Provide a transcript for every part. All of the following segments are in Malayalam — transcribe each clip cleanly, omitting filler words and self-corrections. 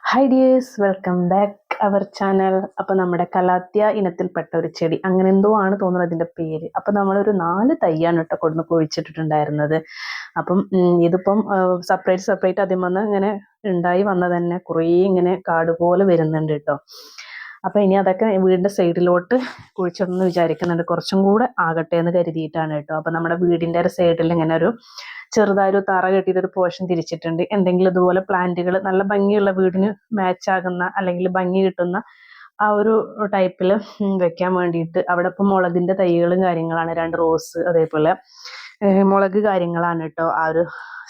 Hi dears, welcome back our channel. അപ്പോൾ നമ്മുടെ കലാത്തിയ ഇനത്തിൽപ്പെട്ട ഒരു ചെടി, അങ്ങനെ എന്തോ ആണ് തോന്നുന്നത് അതിൻ്റെ പേര്. അപ്പോൾ നമ്മളൊരു 4 തൈയാണ് കേട്ടോ കൊടുന്ന് കുഴിച്ചിട്ടിട്ടുണ്ടായിരുന്നത്. അപ്പം ഇതിപ്പം സെപ്പറേറ്റ് അതിൽ വന്ന് ഇങ്ങനെ ഉണ്ടായി വന്നത് തന്നെ കുറേ ഇങ്ങനെ കാട് പോലെ വരുന്നുണ്ട് കേട്ടോ. അപ്പോൾ ഇനി അതൊക്കെ വീടിൻ്റെ സൈഡിലോട്ട് കുഴിച്ചിടണമെന്ന് വിചാരിക്കുന്നുണ്ട്, കുറച്ചും കൂടെ ആകട്ടെ എന്ന് കരുതിയിട്ടാണ് കേട്ടോ. അപ്പോൾ നമ്മുടെ വീടിൻ്റെ ഒരു സൈഡിൽ ഇങ്ങനെ ഒരു ചെറുതായൊരു തറ കെട്ടിയിട്ടൊരു പോർഷൻ തിരിച്ചിട്ടുണ്ട്. എന്തെങ്കിലും ഇതുപോലെ പ്ലാന്റുകൾ നല്ല ഭംഗിയുള്ള വീടിന് മാച്ച് ആകുന്ന അല്ലെങ്കിൽ ഭംഗി കിട്ടുന്ന ആ ഒരു ടൈപ്പിൽ വെക്കാൻ വേണ്ടിയിട്ട്. അവിടെ ഇപ്പം മുളകിൻ്റെ തൈകളും കാര്യങ്ങളാണ്, 2 റോസ്, അതേപോലെ മുളക് കാര്യങ്ങളാണ് കേട്ടോ ആ ഒരു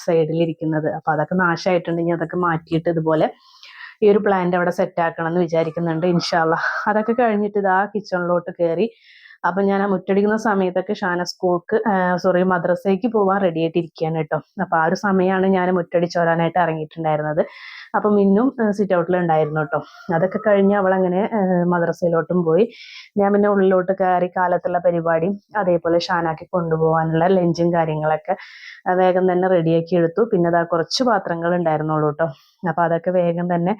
സൈഡിലിരിക്കുന്നത്. അപ്പോൾ അതൊക്കെ നാശമായിട്ടുണ്ടെങ്കിൽ അതൊക്കെ മാറ്റിയിട്ട് ഇതുപോലെ ഈ ഒരു പ്ലാന്റ് അവിടെ സെറ്റ് ആക്കണം എന്ന് വിചാരിക്കുന്നുണ്ട് ഇൻഷാ അള്ളാ. അതൊക്കെ കഴിഞ്ഞിട്ട് ഇതാ കിച്ചണിലോട്ട് കയറി. അപ്പം ഞാൻ ആ മുറ്റടിക്കുന്ന സമയത്തൊക്കെ ഷാന മദ്രസയ്ക്ക് പോകാൻ റെഡി ആയിട്ടിരിക്കുകയാണ് കേട്ടോ. അപ്പോൾ ആ ഒരു സമയമാണ് ഞാൻ മുറ്റടിച്ചോരാനായിട്ട് ഇറങ്ങിയിട്ടുണ്ടായിരുന്നത്. അപ്പം മിന്നും സിറ്റ് ഔട്ടിൽ ഉണ്ടായിരുന്നു കേട്ടോ. അതൊക്കെ കഴിഞ്ഞ് അവളങ്ങനെ മദ്രസയിലോട്ടും പോയി. ഞാൻ പിന്നെ ഉള്ളിലോട്ട് കയറി കാലത്തുള്ള പരിപാടിയും അതേപോലെ ഷാനാക്കി കൊണ്ടുപോകാനുള്ള ലഞ്ചും കാര്യങ്ങളൊക്കെ വേഗം തന്നെ റെഡിയാക്കി എടുത്തു. പിന്നെ അതാ കുറച്ച് പാത്രങ്ങൾ ഉണ്ടായിരുന്നുള്ളൂ കേട്ടോ. അപ്പോൾ അതൊക്കെ വേഗം തന്നെ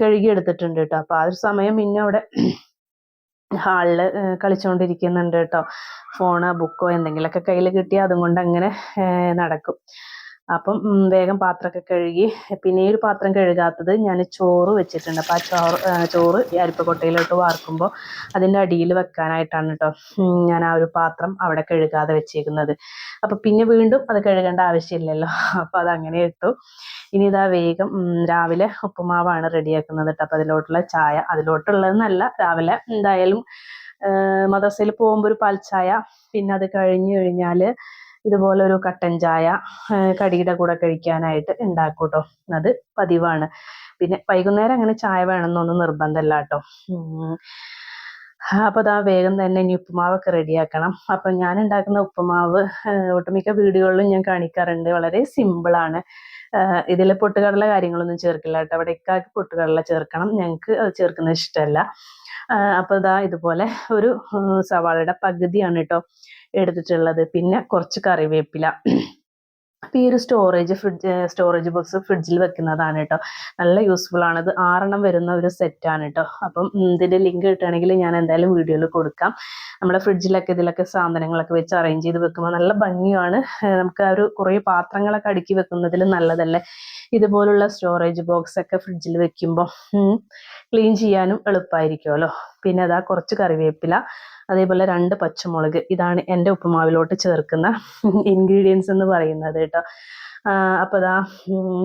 കഴുകി എടുത്തിട്ടുണ്ട് കേട്ടോ. അപ്പോൾ ആ ഒരു സമയം പിന്നെ അവിടെ ഹാളിൽ കളിച്ചുകൊണ്ടിരിക്കുന്നുണ്ട് കേട്ടോ. ഫോണോ ബുക്കോ എന്തെങ്കിലുമൊക്കെ കയ്യിൽ കിട്ടിയാൽ അതും കൊണ്ട് അങ്ങനെ നടക്കും. അപ്പം വേഗം പാത്രമൊക്കെ കഴുകി. പിന്നെ ഈ ഒരു പാത്രം കഴുകാത്തത്, ഞാൻ ചോറ് വെച്ചിട്ടുണ്ട്. അപ്പോൾ ആ ചോറ് ഈ അരിപ്പക്കൊട്ടയിലോട്ട് വാർക്കുമ്പോൾ അതിൻ്റെ അടിയിൽ വെക്കാനായിട്ടാണ് കേട്ടോ ഞാൻ ആ ഒരു പാത്രം അവിടെ കഴുകാതെ വെച്ചേക്കുന്നത്. അപ്പോൾ പിന്നെ വീണ്ടും അത് കഴുകേണ്ട ആവശ്യമില്ലല്ലോ. അപ്പോൾ അതങ്ങനെ ഇട്ടു. ഇനി ഇതാ വേഗം രാവിലെ ഉപ്പുമാവാണ് റെഡിയാക്കുന്നത് കേട്ടോ. അപ്പോൾ അതിലോട്ടുള്ള ചായ, അതിലോട്ടുള്ളതെന്നല്ല, രാവിലെ എന്തായാലും മദ്രസയിൽ പോകുമ്പോൾ ഒരു പാൽ ചായ, പിന്നെ അത് കഴിഞ്ഞ് കഴിഞ്ഞാൽ ഇതുപോലെ ഒരു കട്ടൻ ചായ കടിയുടെ കൂടെ കഴിക്കാനായിട്ട് ഉണ്ടാക്കും കേട്ടോ. അത് പതിവാണ്. പിന്നെ വൈകുന്നേരം അങ്ങനെ ചായ വേണമെന്നൊന്നും നിർബന്ധമല്ല കേട്ടോ. അപ്പോൾ അതാ വേഗം തന്നെ ഇനി ഉപ്പുമാവൊക്കെ റെഡിയാക്കണം. അപ്പം ഞാൻ ഉണ്ടാക്കുന്ന ഉപ്പുമാവ് ഒട്ടുമിക്ക വീഡിയോകളിലും ഞാൻ കാണിക്കാറുണ്ട്. വളരെ സിമ്പിളാണ്. ഇതിൽ പൊട്ടുകടല കാര്യങ്ങളൊന്നും ചേർക്കില്ല കേട്ടോ. അവിടെ ഇക്കാക്ക് പൊട്ടുകടല ചേർക്കണം, ഞങ്ങൾക്ക് അത് ചേർക്കുന്നത് ഇഷ്ടമല്ല. അപ്പോൾ ഇതാ ഇതുപോലെ ഒരു സവാളയുടെ പകുതിയാണ് കേട്ടോ എടുത്തിട്ടുള്ളത്. പിന്നെ കുറച്ച് കറിവേപ്പില. അപ്പോൾ ഈ ഒരു സ്റ്റോറേജ് ബോക്സ് ഫ്രിഡ്ജിൽ വെക്കുന്നതാണ് കേട്ടോ. നല്ല യൂസ്ഫുൾ ആണ്. ഇത് 6 വരുന്ന ഒരു സെറ്റാണ് കേട്ടോ. അപ്പം ഇതിൻ്റെ ലിങ്ക് കിട്ടുകയാണെങ്കിൽ ഞാൻ എന്തായാലും വീഡിയോയിൽ കൊടുക്കാം. നമ്മുടെ ഫ്രിഡ്ജിലൊക്കെ ഇതിലൊക്കെ സാധനങ്ങളൊക്കെ വെച്ച് അറേഞ്ച് ചെയ്ത് വെക്കുമ്പോൾ നല്ല ഭംഗിയാണ്. നമുക്ക് ആ ഒരു കുറേ പാത്രങ്ങളൊക്കെ അടുക്കി വെക്കുന്നതിൽ നല്ലതല്ലേ ഇതുപോലുള്ള സ്റ്റോറേജ് ബോക്സ് ഒക്കെ ഫ്രിഡ്ജിൽ വെക്കുമ്പോൾ. ക്ലീൻ ചെയ്യാനും എളുപ്പമായിരിക്കുമല്ലോ. പിന്നെ അതാ കുറച്ച് കറിവേപ്പില, അതേപോലെ 2 പച്ചമുളക്. ഇതാണ് എൻ്റെ ഉപ്പുമാവിലോട്ട് ചേർക്കുന്ന ഇൻഗ്രീഡിയൻസ് എന്ന് പറയുന്നത് കേട്ടോ. അപ്പോൾ അതാ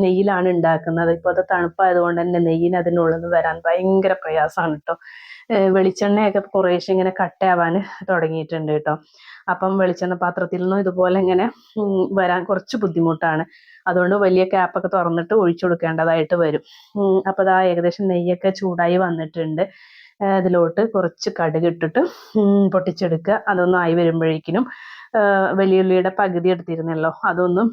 നെയ്യിലാണ് ഉണ്ടാക്കുന്നത്. ഇപ്പോൾ അത് തണുപ്പായതുകൊണ്ട് തന്നെ നെയ്യിന് അതിനുള്ളിൽ നിന്ന് വരാൻ ഭയങ്കര പ്രയാസമാണ് കേട്ടോ. വെളിച്ചെണ്ണയൊക്കെ കുറേശ്ശെ ഇങ്ങനെ കട്ടയാവാൻ തുടങ്ങിയിട്ടുണ്ട് കേട്ടോ. അപ്പം വെളിച്ചെണ്ണ പാത്രത്തിൽ നിന്നും ഇതുപോലെ ഇങ്ങനെ വരാൻ കുറച്ച് ബുദ്ധിമുട്ടാണ്. അതുകൊണ്ട് വലിയ ക്യാപ്പൊക്കെ തുറന്നിട്ട് ഒഴിച്ചു കൊടുക്കേണ്ടതായിട്ട് വരും. അപ്പോൾ അതാ ഏകദേശം നെയ്യൊക്കെ ചൂടായി വന്നിട്ടുണ്ട്. അതിലോട്ട് കുറച്ച് കടുക് ഇട്ടിട്ട് പൊട്ടിച്ചെടുക്കുക. അതൊന്നും ആയി വരുമ്പോഴേക്കിനും വലിയുള്ളിയുടെ പകുതി എടുത്തിരുന്നല്ലോ, അതൊന്നും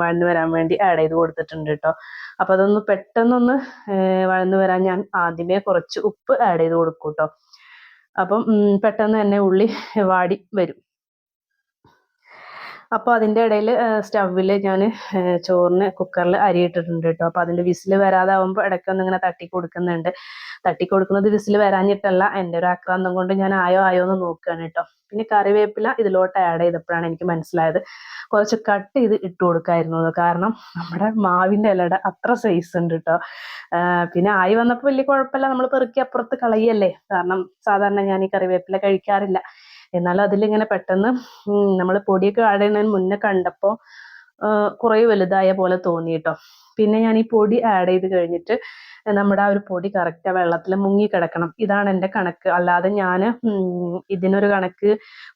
വഴന്നു വരാൻ വേണ്ടി ആഡ് ചെയ്ത് കൊടുത്തിട്ടുണ്ട് കേട്ടോ. അപ്പോൾ അതൊന്ന് പെട്ടെന്നൊന്ന് വഴന്നു വരാൻ ഞാൻ ആദ്യമേ കുറച്ച് ഉപ്പ് ആഡ് ചെയ്ത് കൊടുക്കും കേട്ടോ. അപ്പം പെട്ടെന്ന് തന്നെ ഉള്ളി വാടി വരും. അപ്പോൾ അതിൻ്റെ ഇടയിൽ സ്റ്റൗവിൽ ഞാൻ ചോറിന് കുക്കറിൽ അരി ഇട്ടിട്ടുണ്ട് കേട്ടോ. അപ്പോൾ അതിൻ്റെ വിസിൽ വരാതാവുമ്പോൾ ഇടയ്ക്കൊന്നിങ്ങനെ തട്ടി കൊടുക്കുന്നുണ്ട്. തട്ടി കൊടുക്കുന്നത് വിസിൽ വരാഞ്ഞിട്ടല്ല, എൻ്റെ ഒരു ആക്രാന്തം കൊണ്ട് ഞാൻ ആയോ എന്ന് നോക്കുകയാണ് കേട്ടോ. പിന്നെ കറിവേപ്പില ഇതിലോട്ട് ആഡ് ചെയ്തപ്പോഴാണ് എനിക്ക് മനസ്സിലായത് കുറച്ച് കട്ട് ചെയ്ത് ഇട്ട് കൊടുക്കായിരുന്നു. കാരണം നമ്മുടെ മാവിൻ്റെ ഇലയുടെ അത്ര സൈസ് ഉണ്ട് കേട്ടോ. പിന്നെ ആയി വന്നപ്പോൾ വലിയ കുഴപ്പമില്ല, നമ്മൾ പെറുക്കി അപ്പുറത്ത് കളയല്ലേ. കാരണം സാധാരണ ഞാൻ ഈ കറിവേപ്പില കഴിക്കാറില്ല. എന്നാലും അതിലിങ്ങനെ പെട്ടെന്ന് നമ്മൾ പൊടിയൊക്കെ ആഡ് ചെയ്യുന്നതിന് മുന്നേ കണ്ടപ്പോൾ കുറേ വലുതായ പോലെ തോന്നി കേട്ടോ. പിന്നെ ഞാൻ ഈ പൊടി ആഡ് ചെയ്ത് കഴിഞ്ഞിട്ട് നമ്മുടെ ആ ഒരു പൊടി കറക്റ്റ് ആ വെള്ളത്തിൽ മുങ്ങി കിടക്കണം. ഇതാണ് എൻ്റെ കണക്ക്. അല്ലാതെ ഞാൻ ഇതിനൊരു കണക്ക്,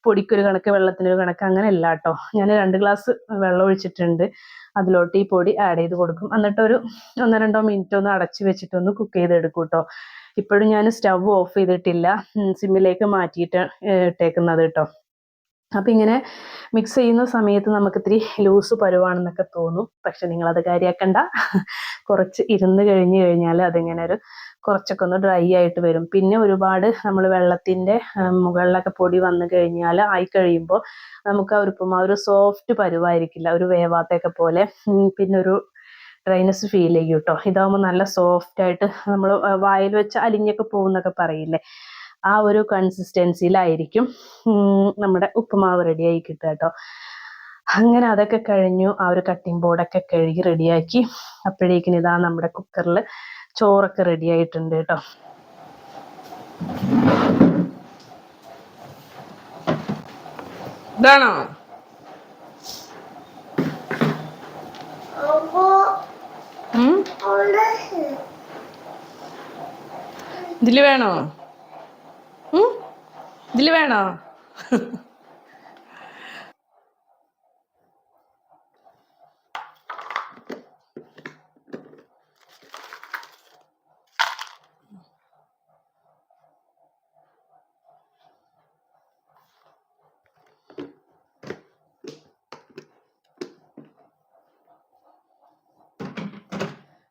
പൊടിക്കൊരു കണക്ക്, വെള്ളത്തിനൊരു കണക്ക്, അങ്ങനെയല്ല കേട്ടോ. ഞാൻ 2 ഗ്ലാസ് വെള്ളം ഒഴിച്ചിട്ടുണ്ട്. അതിലോട്ട് ഈ പൊടി ആഡ് ചെയ്ത് കൊടുക്കും. എന്നിട്ടൊരു 1-2 മിനിറ്റ് ഒന്ന് അടച്ച് വെച്ചിട്ടൊന്ന് കുക്ക് ചെയ്തെടുക്കും കേട്ടോ. ഇപ്പോഴും ഞാൻ സ്റ്റവ് ഓഫ് ചെയ്തിട്ടില്ല, സിമ്മിലേക്ക് മാറ്റിയിട്ട് ഇട്ടേക്കുന്നത് കേട്ടോ. അപ്പം ഇങ്ങനെ മിക്സ് ചെയ്യുന്ന സമയത്ത് നമുക്ക് ഇത്തിരി ലൂസ് പരുവാണെന്നൊക്കെ തോന്നും. പക്ഷെ നിങ്ങളത് കാര്യമാക്കണ്ട. കുറച്ച് ഇരുന്ന് കഴിഞ്ഞാൽ അതിങ്ങനെ കുറച്ചൊക്കെ ഒന്ന് ഡ്രൈ ആയിട്ട് വരും. പിന്നെ ഒരുപാട് നമ്മൾ വെള്ളത്തിൻ്റെ മുകളിലൊക്കെ പൊടി വന്നു കഴിഞ്ഞാൽ ആയി കഴിയുമ്പോൾ നമുക്ക് ആ ഒരു സോഫ്റ്റ് പരുവായിരിക്കില്ല, ഒരു വേവാത്തൊക്കെ പോലെ. പിന്നെ ഒരു ഡ്രൈനെസ് ഫീൽ ചെയ്യും കേട്ടോ. ഇതാകുമ്പോൾ നല്ല സോഫ്റ്റ് ആയിട്ട് നമ്മൾ വായിൽ വെച്ച് അലിഞ്ഞൊക്കെ പോകുന്നൊക്കെ പറയില്ലേ, ആ ഒരു കൺസിസ്റ്റൻസിയിലായിരിക്കും നമ്മുടെ ഉപ്പുമാവ് റെഡിയായി കിട്ടുക കേട്ടോ. അങ്ങനെ അതൊക്കെ കഴിഞ്ഞു. ആ ഒരു കട്ടിംഗ് ബോർഡൊക്കെ കഴുകി റെഡിയാക്കി. അപ്പോഴേക്കിന് ഇതാ നമ്മുടെ കുക്കറിൽ ചോറൊക്കെ റെഡി ആയിട്ടുണ്ട് കേട്ടോ. ഇതാണോ ഇതില് വേണോ? ഇതില് വേണോ?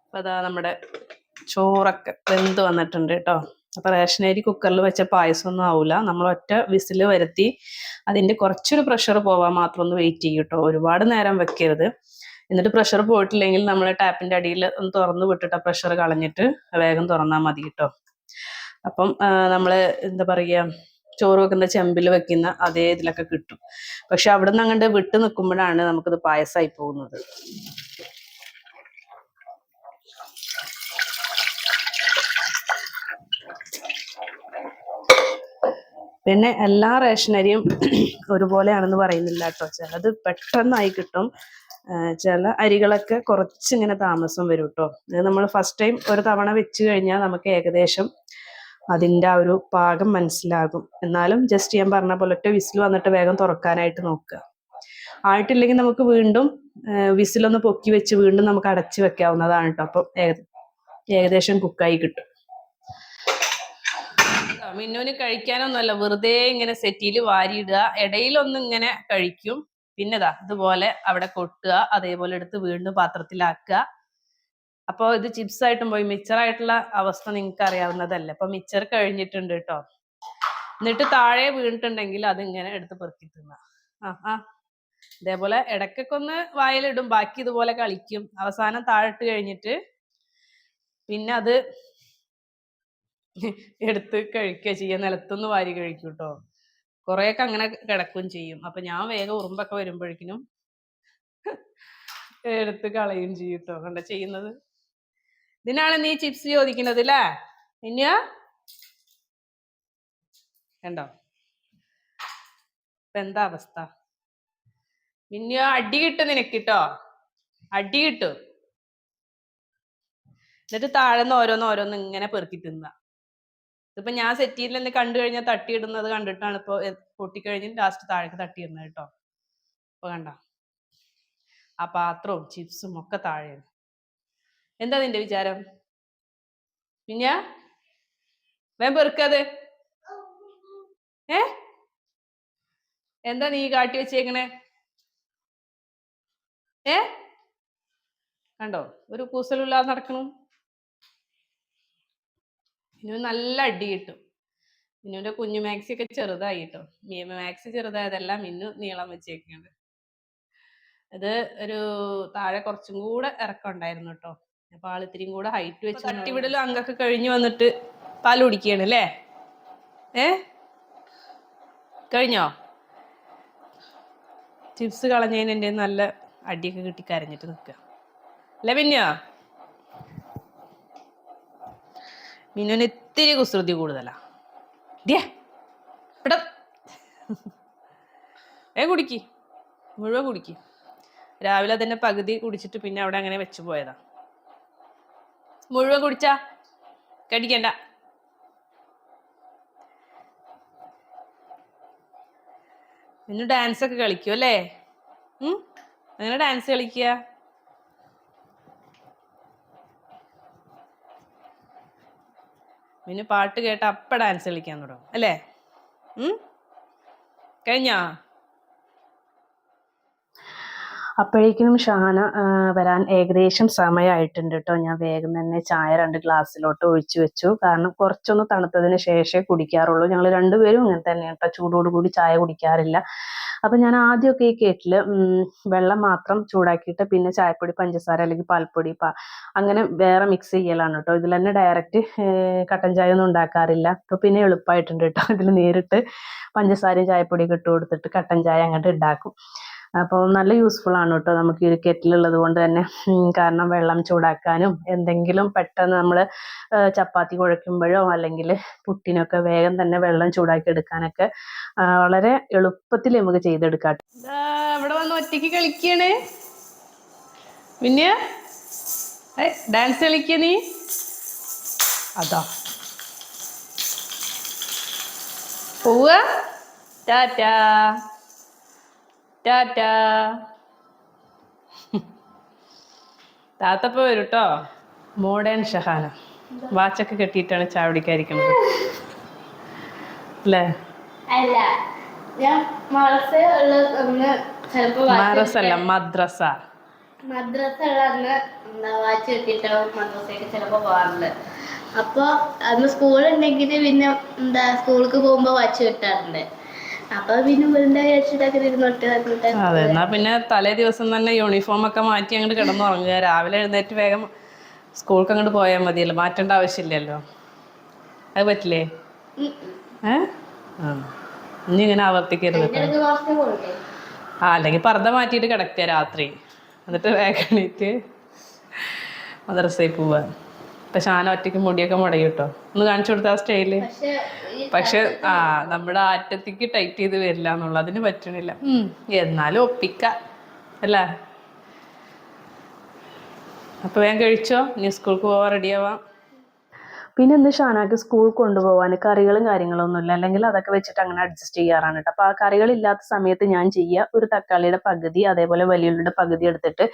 അപ്പോൾ അതാ നമ്മുടെ ചോറൊക്കെ വെന്ത് വന്നിട്ടുണ്ട് കേട്ടോ. അപ്പോൾ റേഷനരി കുക്കറിൽ വെച്ച പായസമൊന്നും ആവില്ല. നമ്മൾ ഒറ്റ വിസിൽ വരുത്തി അതിൻ്റെ കുറച്ചൊരു പ്രഷർ പോവാൻ മാത്രം ഒന്ന് വെയിറ്റ് ചെയ്യും കേട്ടോ. ഒരുപാട് നേരം വെക്കരുത്. എന്നിട്ട് പ്രഷർ പോയിട്ടില്ലെങ്കിൽ നമ്മൾ ടാപ്പിൻ്റെ അടിയിൽ ഒന്ന് തുറന്ന് വിട്ടിട്ട് പ്രഷർ കളഞ്ഞിട്ട് വേഗം തുറന്നാൽ മതി കേട്ടോ. അപ്പം നമ്മൾ എന്താ പറയുക, ചോറ് വെക്കുന്ന ചെമ്പിൽ വെക്കുന്ന അതേ ഇതിലൊക്കെ കിട്ടും. പക്ഷെ അവിടെ നിന്ന് അങ്ങോട്ട് വിട്ട് നിൽക്കുമ്പോഴാണ് നമുക്കിത് പായസമായി പോകുന്നത്. പിന്നെ എല്ലാ റേഷനരിയും ഒരുപോലെയാണെന്ന് പറയുന്നില്ല കേട്ടോ. ചിലത് പെട്ടെന്നായി കിട്ടും, ചില അരികളൊക്കെ കുറച്ചിങ്ങനെ താമസം വരും കേട്ടോ. ഇത് നമ്മൾ ഫസ്റ്റ് ടൈം ഒരു തവണ വെച്ച് കഴിഞ്ഞാൽ നമുക്ക് ഏകദേശം അതിൻ്റെ ആ ഒരു പാകം മനസ്സിലാകും. എന്നാലും ജസ്റ്റ് ഞാൻ പറഞ്ഞ പോലെ ഒറ്റ വിസിൽ വന്നിട്ട് വേഗം തുറക്കാനായിട്ട് നോക്കുക. ആയിട്ടില്ലെങ്കിൽ നമുക്ക് വീണ്ടും വിസിലൊന്ന് പൊക്കി വെച്ച് വീണ്ടും നമുക്ക് അടച്ച് വെക്കാവുന്നതാണ് കേട്ടോ. അപ്പം ഏകദേശം കുക്കായി കിട്ടും. മിന്നുവിന് കഴിക്കാനൊന്നുമല്ല, വെറുതെ ഇങ്ങനെ സെറ്റിയിൽ വാരിയിടുക, ഇടയിലൊന്നും ഇങ്ങനെ കഴിക്കും. പിന്നെതാ ഇതുപോലെ അവിടെ കൊട്ടുക, അതേപോലെ എടുത്ത് വീണ്ടും പാത്രത്തിലാക്കുക. അപ്പോൾ ഇത് ചിപ്സ് ആയിട്ടും പോയി മിച്ചറായിട്ടുള്ള അവസ്ഥ നിങ്ങൾക്ക് അറിയാവുന്നതല്ലേ. അപ്പൊ മിച്ചർ കഴിഞ്ഞിട്ടുണ്ട് കേട്ടോ. എന്നിട്ട് താഴെ വീണിട്ടുണ്ടെങ്കിൽ അതിങ്ങനെ എടുത്ത് പെറുക്കി തിന്ന. ഇതേപോലെ ഇടയ്ക്കൊക്കെ ഒന്ന് വായിലിടും, ബാക്കി ഇതുപോലെ കളിക്കും. അവസാനം താഴിട്ട് കഴിഞ്ഞിട്ട് പിന്നെ അത് എടുത്ത് കഴിക്കുക ചെയ്യുക. നിലത്തൊന്ന് വാരി കഴിക്കും കേട്ടോ. കുറേയൊക്കെ അങ്ങനെ കിടക്കുകയും ചെയ്യും. അപ്പൊ ഞാൻ വേഗം ഉറുമ്പൊക്കെ വരുമ്പോഴേക്കിനും എടുത്ത് കളയും ചെയ്യും കേട്ടോ. കണ്ട ചെയ്യുന്നത്. ഇതിനാണ് നീ ചിപ്സ് ചോദിക്കുന്നത് അല്ലേ ഇനിയാ? കണ്ടോ ഇപ്പൊ എന്താ അവസ്ഥ? മിന്നു അടി കിട്ടും നിനക്ക് കേട്ടോ, അടി കിട്ടും. എന്നിട്ട് താഴെന്ന് ഓരോന്ന് ഇങ്ങനെ പെറുക്കി തിന്ന. ഇതിപ്പോ ഞാൻ സെറ്റിയിൽ നിന്ന് കണ്ടു കഴിഞ്ഞാൽ തട്ടിയിടുന്നത് കണ്ടിട്ടാണ് ഇപ്പൊ പൊട്ടിക്കഴിഞ്ഞ് ലാസ്റ്റ് താഴേക്ക് തട്ടിയിടുന്നത് കേട്ടോ. ഇപ്പൊ കണ്ട ആ പാത്രവും ചിപ്സും ഒക്കെ താഴെയാണ്. എന്താ നിന്റെ വിചാരം? പിന്നെ വേം പെറുക്കത്. എന്താ നീ കാട്ടി വെച്ചേക്കണേ? കണ്ടോ ഒരു കൂസലില്ലാതെ നടക്കണു. മിന്നു നല്ല അടി കിട്ടും. മിന്നുവിന്റെ കുഞ്ഞു മാക്സി ഒക്കെ ചെറുതായി കേട്ടോ. മാക്സി ചെറുതായതല്ല, മിന്നു നീളം വെച്ചേക്കുന്നത്. ഇത് ഒരു താഴെ കുറച്ചും കൂടെ ഇറക്കം ഉണ്ടായിരുന്നു കേട്ടോ. അപ്പൊ ആൾ ഇത്തിരിയും കൂടെ ഹൈറ്റ് വെച്ച് തട്ടിവിടലും അങ്കൊക്കെ കഴിഞ്ഞു വന്നിട്ട് പാൽ കുടിക്കുകയാണ് അല്ലേ? കഴിഞ്ഞോ? ചിപ്സ് കളഞ്ഞതിന് എൻ്റെ നല്ല അടിയൊക്കെ കിട്ടി കരഞ്ഞിട്ട് നിൽക്കുക അല്ലേ മിന്നു? മിന്നുവിന് ഇത്തിരി കുസൃതി കൂടുതലാ. കുടിക്ക്, മുഴുവൻ കുടിക്ക്. രാവിലെ തന്നെ പകുതി കുടിച്ചിട്ട് പിന്നെ അവിടെ അങ്ങനെ വെച്ചു പോയതാ. മുഴുവൻ കുടിച്ചാ കടിക്കണ്ട. മിന്നു ഡാൻസ് ഒക്കെ കളിക്കും അല്ലേ? അങ്ങനെ ഡാൻസ് കളിക്കുക. മിന്നു പാട്ട് കേട്ട അപ്പ ഡാൻസ് കളിക്കാൻ തുടങ്ങും അല്ലേ? കഴിഞ്ഞാ? അപ്പോഴേക്കും ഷഹാന വരാൻ ഏകദേശം സമയമായിട്ടുണ്ട് കേട്ടോ. ഞാൻ വേഗം തന്നെ ചായ 2 ഗ്ലാസ്സിലോട്ട് ഒഴിച്ചു വെച്ചു. കാരണം കുറച്ചൊന്ന് തണുത്തതിന് ശേഷമേ കുടിക്കാറുള്ളൂ. ഞങ്ങൾ രണ്ടുപേരും ഇങ്ങനെ തന്നെയാണ് കേട്ടോ, ചൂടോട് കൂടി ചായ കുടിക്കാറില്ല. അപ്പം ഞാൻ ആദ്യമൊക്കെ ഈ കേട്ടിൽ വെള്ളം മാത്രം ചൂടാക്കിയിട്ട് പിന്നെ ചായപ്പൊടി, പഞ്ചസാര അല്ലെങ്കിൽ പാൽപ്പൊടി അങ്ങനെ വേറെ മിക്സ് ചെയ്യലാണ് കേട്ടോ. ഇതിൽ തന്നെ ഡയറക്റ്റ് കട്ടൻ ചായ ഒന്നും ഉണ്ടാക്കാറില്ല. അപ്പോൾ പിന്നെ എളുപ്പമായിട്ടുണ്ട് കേട്ടോ. ഇതിൽ നേരിട്ട് പഞ്ചസാരയും ചായപ്പൊടിയൊക്കെ ഇട്ട് കൊടുത്തിട്ട് കട്ടൻ ചായ അങ്ങോട്ട് ഉണ്ടാക്കും. അപ്പോൾ നല്ല യൂസ്ഫുൾ ആണ് കേട്ടോ നമുക്ക് ഈ ഒരു കെറ്റിലുള്ളത് കൊണ്ട് തന്നെ. കാരണം വെള്ളം ചൂടാക്കാനും എന്തെങ്കിലും പെട്ടെന്ന് നമ്മൾ ചപ്പാത്തി കുഴയ്ക്കുമ്പോഴോ അല്ലെങ്കിൽ പുട്ടിനൊക്കെ വേഗം തന്നെ വെള്ളം ചൂടാക്കി എടുക്കാനൊക്കെ വളരെ എളുപ്പത്തിൽ നമുക്ക് ചെയ്തെടുക്കാം. ഇവിടെ വന്ന് ഒറ്റയ്ക്ക് കളിക്കണേ പിന്നെ ഡാൻസ് കളിക്ക നീ. അതാ പോവുക. ടാറ്റാ ടാറ്റാ. താത്തപ്പോ വരും കേട്ടോ. മോഡേൺ ഷഹാന വാച്ചൊക്കെ കെട്ടിയിട്ടാണ് ചായ കുടിക്കാതിരിക്കുന്നത് അല്ലേ? മദ്രസല്ല, മദ്രസ. മദ്രസ ഉള്ള അന്ന് വാച്ച് കെട്ടിയിട്ട് മദ്രസയ്ക്ക് ചിലപ്പോ പോകാറുണ്ട്. അപ്പൊ അന്ന് സ്കൂളുണ്ടെങ്കിൽ പിന്നെ സ്കൂൾക്ക് പോകുമ്പോ വാച്ച് കെട്ടാറുണ്ട്. അപ്പൊ പിന്നെ അതെ, എന്നാ പിന്നെ തലേ ദിവസം തന്നെ യൂണിഫോം ഒക്കെ മാറ്റി അങ്ങോട്ട് കിടന്നുറങ്ങുക. രാവിലെ എഴുന്നേറ്റ് വേഗം സ്കൂൾക്ക് അങ്ങോട്ട് പോയാൽ മതിയല്ലോ, മാറ്റേണ്ട ആവശ്യമില്ലല്ലോ. അത് പറ്റില്ലേ? ഇനി ഇങ്ങനെ ആവർത്തിക്കരുത്. അല്ലെങ്കിൽ പർദ്ദ മാറ്റിയിട്ട് കിടക്കുക രാത്രി, എന്നിട്ട് വേഗം എണീറ്റ് മദ്രസയിൽ പോവാ. ഇപ്പൊ ഷാന ഒറ്റയ്ക്ക് മുടിയൊക്കെ മുടയും കേട്ടോ. ഒന്ന് കാണിച്ചു കൊടുത്ത ആ സ്റ്റൈല്. പക്ഷെ നമ്മുടെ ആറ്റത്തേക്ക് ടൈറ്റ് ചെയ്ത് വരില്ല എന്നുള്ളത് അതിന് പറ്റണില്ല. എന്നാലും ഒപ്പിക്ക അല്ലേ? അപ്പൊ വേഗം കഴിച്ചോ, ഇനി സ്കൂൾക്ക് പോവാൻ റെഡിയാവാം. പിന്നെ ഇന്ന് ഷാനാക്ക് സ്കൂൾ കൊണ്ടുപോകാൻ കറികളും കാര്യങ്ങളൊന്നുമില്ല, അല്ലെങ്കിൽ അതൊക്കെ വെച്ചിട്ട് അങ്ങനെ അഡ്ജസ്റ്റ് ചെയ്യാറാണ് കേട്ടോ. അപ്പോൾ ആ കറികളില്ലാത്ത സമയത്ത് ഞാൻ ചെയ്യുക, ഒരു തക്കാളിയുടെ പകുതി അതേപോലെ വലിയുള്ളിയുടെ പകുതി എടുത്തിട്ട്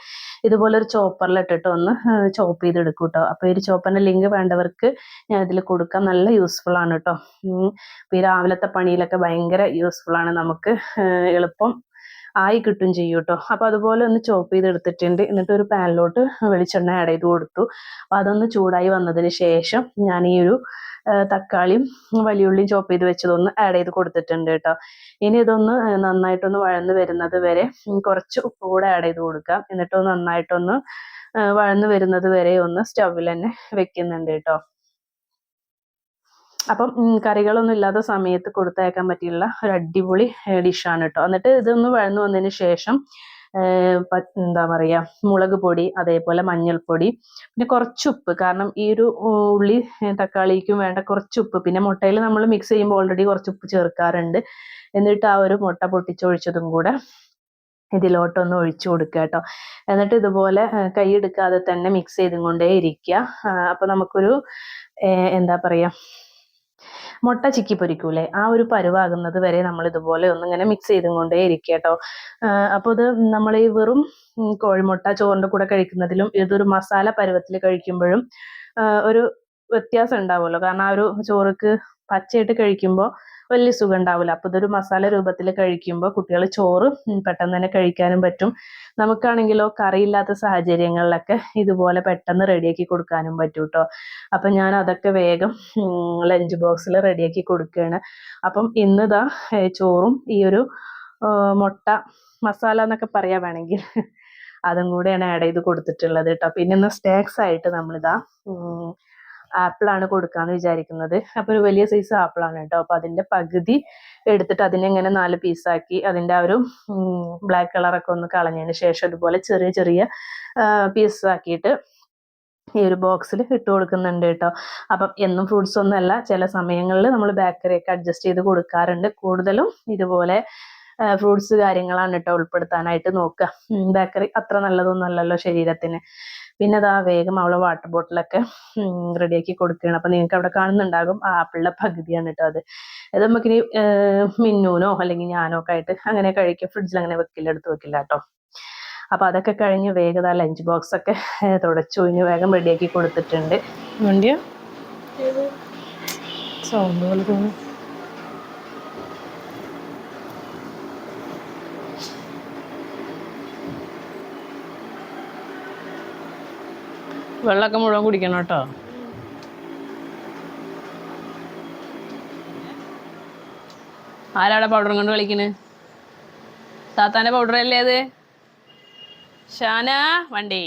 ഇതുപോലെ ഒരു ചോപ്പറിലിട്ടിട്ട് ഒന്ന് ചോപ്പ് ചെയ്തെടുക്കും കേട്ടോ. അപ്പോൾ ഈ ഒരു ചോപ്പറിൻ്റെ ലിങ്ക് വേണ്ടവർക്ക് ഞാൻ ഇതിൽ കൊടുക്കാം. നല്ല യൂസ്ഫുൾ ആണ് കേട്ടോ. അപ്പോൾ ഈ രാവിലത്തെ പണിയിലൊക്കെ ഭയങ്കര യൂസ്ഫുൾ ആണ്, നമുക്ക് എളുപ്പം ആയി കിട്ടും ചെയ്യും കേട്ടോ. അപ്പോൾ അതുപോലെ ഒന്ന് ചോപ്പ് ചെയ്തെടുത്തിട്ടുണ്ട്. എന്നിട്ട് ഒരു പാനിലോട്ട് വെളിച്ചെണ്ണ ആഡ് ചെയ്ത് കൊടുത്തു. അപ്പോൾ അതൊന്ന് ചൂടായി വന്നതിന് ശേഷം ഞാൻ ഈ ഒരു തക്കാളിയും വലിയുള്ളിയും ചോപ്പ് ചെയ്ത് വെച്ചതൊന്ന് ആഡ് ചെയ്ത് കൊടുത്തിട്ടുണ്ട് കേട്ടോ. ഇനി ഇതൊന്ന് നന്നായിട്ടൊന്ന് വഴന്ന് വരുന്നത് വരെ കുറച്ച് ഉപ്പ് കൂടെ ആഡ് ചെയ്ത് കൊടുക്കാം. എന്നിട്ടൊന്ന് നന്നായിട്ടൊന്ന് വഴന്ന് വരുന്നത് വരെ ഒന്ന് സ്റ്റൗവിൽ തന്നെ വെക്കുന്നുണ്ട് കേട്ടോ. അപ്പം കറികളൊന്നും ഇല്ലാത്ത സമയത്ത് കൊടുത്തയക്കാൻ പറ്റിയുള്ള ഒരു അടിപൊളി ഡിഷാണ് കേട്ടോ. എന്നിട്ട് ഇതൊന്ന് വഴന്നു വന്നതിന് ശേഷം എന്താ പറയുക, മുളക് പൊടി അതേപോലെ മഞ്ഞൾപ്പൊടി പിന്നെ കുറച്ച് ഉപ്പ്, കാരണം ഈ ഒരു ഉള്ളി തക്കാളിക്കും വേണ്ട കുറച്ച് ഉപ്പ്. പിന്നെ മുട്ടയിൽ നമ്മൾ മിക്സ് ചെയ്യുമ്പോൾ ഓൾറെഡി കുറച്ച് ഉപ്പ് ചേർക്കാറുണ്ട്. എന്നിട്ട് ആ ഒരു മുട്ട പൊട്ടിച്ചൊഴിച്ചതും കൂടെ ഇതിലോട്ടൊന്ന് ഒഴിച്ചു കൊടുക്കുക കേട്ടോ. എന്നിട്ട് ഇതുപോലെ കൈ എടുക്കാതെ തന്നെ മിക്സ് ചെയ്തും കൊണ്ടേ ഇരിക്കുക. അപ്പോൾ നമുക്കൊരു എന്താ പറയുക, മുട്ട ചിക്കി പൊരിക്കൂലേ, ആ ഒരു പരുവാകുന്നത് വരെ നമ്മൾ ഇതുപോലെ ഒന്നിങ്ങനെ മിക്സ് ചെയ്തും കൊണ്ടേ ഇരിക്കുക കേട്ടോ. അപ്പോൾ ഇത് നമ്മൾ ഈ വെറും കോഴിമുട്ട ചോറിൻ്റെ കൂടെ കഴിക്കുന്നതിലും ഇതൊരു മസാല പരുവത്തിൽ കഴിക്കുമ്പോഴും ഒരു വ്യത്യാസം ഉണ്ടാവുമല്ലോ. കാരണം ആ ഒരു ചോറുക്ക് പച്ചയായിട്ട് കഴിക്കുമ്പോൾ വലിയ സുഖം ഉണ്ടാവില്ല. അപ്പോൾ ഇതൊരു മസാല രൂപത്തിൽ കഴിക്കുമ്പോൾ കുട്ടികൾ ചോറ് പെട്ടെന്ന് തന്നെ കഴിക്കാനും പറ്റും. നമുക്കാണെങ്കിലോ കറിയില്ലാത്ത സാഹചര്യങ്ങളിലൊക്കെ ഇതുപോലെ പെട്ടെന്ന് റെഡിയാക്കി കൊടുക്കാനും പറ്റും കേട്ടോ. അപ്പം ഞാൻ അതൊക്കെ വേഗം ലഞ്ച് ബോക്സിൽ റെഡിയാക്കി കൊടുക്കുകയാണ്. അപ്പം ഇന്നിതാ ചോറും ഈ ഒരു മുട്ട മസാല എന്നൊക്കെ പറയാൻ വേണമെങ്കിൽ അതും കൂടെയാണ് ആഡ് ചെയ്ത് കൊടുത്തിട്ടുള്ളത് കേട്ടോ. പിന്നെ ഇന്ന് സ്നാക്സ് ആയിട്ട് നമ്മളിതാ ആപ്പിളാണ് കൊടുക്കാമെന്ന് വിചാരിക്കുന്നത്. അപ്പോൾ ഒരു വലിയ സൈസ് ആപ്പിളാണ് കേട്ടോ. അപ്പോൾ അതിൻ്റെ പകുതി എടുത്തിട്ട് അതിനെ ഇങ്ങനെ 4 പീസാക്കി അതിൻ്റെ ആ ഒരു ബ്ലാക്ക് കളറൊക്കെ ഒന്ന് കളഞ്ഞതിന് ശേഷം ഇതുപോലെ ചെറിയ ചെറിയ പീസാക്കിയിട്ട് ഈ ഒരു ബോക്സിൽ ഇട്ട് കൊടുക്കുന്നുണ്ട് കേട്ടോ. അപ്പം എന്നും ഫ്രൂട്ട്സ് ഒന്നുമല്ല, ചില സമയങ്ങളിൽ നമ്മൾ ബേക്കറിയൊക്കെ അഡ്ജസ്റ്റ് ചെയ്ത് കൊടുക്കാറുണ്ട്. കൂടുതലും ഇതുപോലെ ഫ്രൂട്ട്സ് കാര്യങ്ങളാണ് കേട്ടോ ഉൾപ്പെടുത്താനായിട്ട് നോക്കുക. ബേക്കറി അത്ര നല്ലതൊന്നും അല്ലല്ലോ ശരീരത്തിന്. പിന്നെ അതാ വേഗം അവളെ വാട്ടർ ബോട്ടിലൊക്കെ റെഡിയാക്കി കൊടുക്കുകയാണ്. അപ്പം നിങ്ങൾക്ക് അവിടെ കാണുന്നുണ്ടാകും ആപ്പിളിൻ്റെ പകുതിയാണ് കേട്ടോ അത്. അത് നമുക്കിനി മിന്നൂനോ അല്ലെങ്കിൽ ഞാനോ ഒക്കെ ആയിട്ട് അങ്ങനെ കഴിക്കും. ഫ്രിഡ്ജിൽ അങ്ങനെ എടുത്ത് വെക്കില്ല കേട്ടോ. അപ്പോൾ അതൊക്കെ കഴിഞ്ഞ് വേഗം ആ ലഞ്ച് ബോക്സ് ഒക്കെ തുടച്ചു കഴിഞ്ഞ് വേഗം റെഡിയാക്കി കൊടുത്തിട്ടുണ്ട്. വണ്ടിയോ സൗണ്ട് പോലെ തോന്നുന്നു. വെള്ളമൊക്കെ മുഴുവൻ കുടിക്കണം കേട്ടോ. ആരാടെ പൗഡറും കൊണ്ട് കളിക്കണ്? താത്താന്റെ പൗഡർ അല്ലേ അത്? ഷാന വണ്ടി.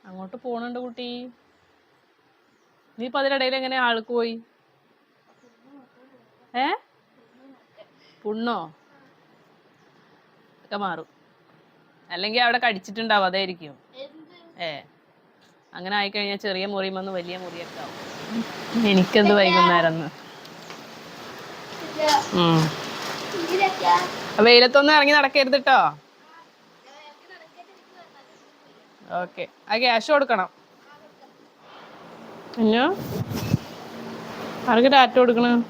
അങ്ങോട്ട് പോണുണ്ട് കുട്ടി. നീ ഇപ്പൊ അതിനിടയിൽ എങ്ങനെ ആൾക്ക് പോയി? പുണ്ണോ? ഒക്കെ മാറും. അല്ലെങ്കിൽ അവിടെ കടിച്ചിട്ടുണ്ടാവും, അതായിരിക്കും. അങ്ങനെ ആയിക്കഴിഞ്ഞാൽ ചെറിയ മുറിയും വന്ന് വലിയ മുറിയൊക്കെ ആവും. എനിക്കെന്ത് വൈകുന്നേരം വെയിലത്തൊന്നും ഇറങ്ങി നടക്കരുത് കേട്ടോ. ഓക്കെ, ആ ക്യാഷ് കൊടുക്കണം. പിന്നെ ആർക്ക് ടാറ്റ കൊടുക്കണം?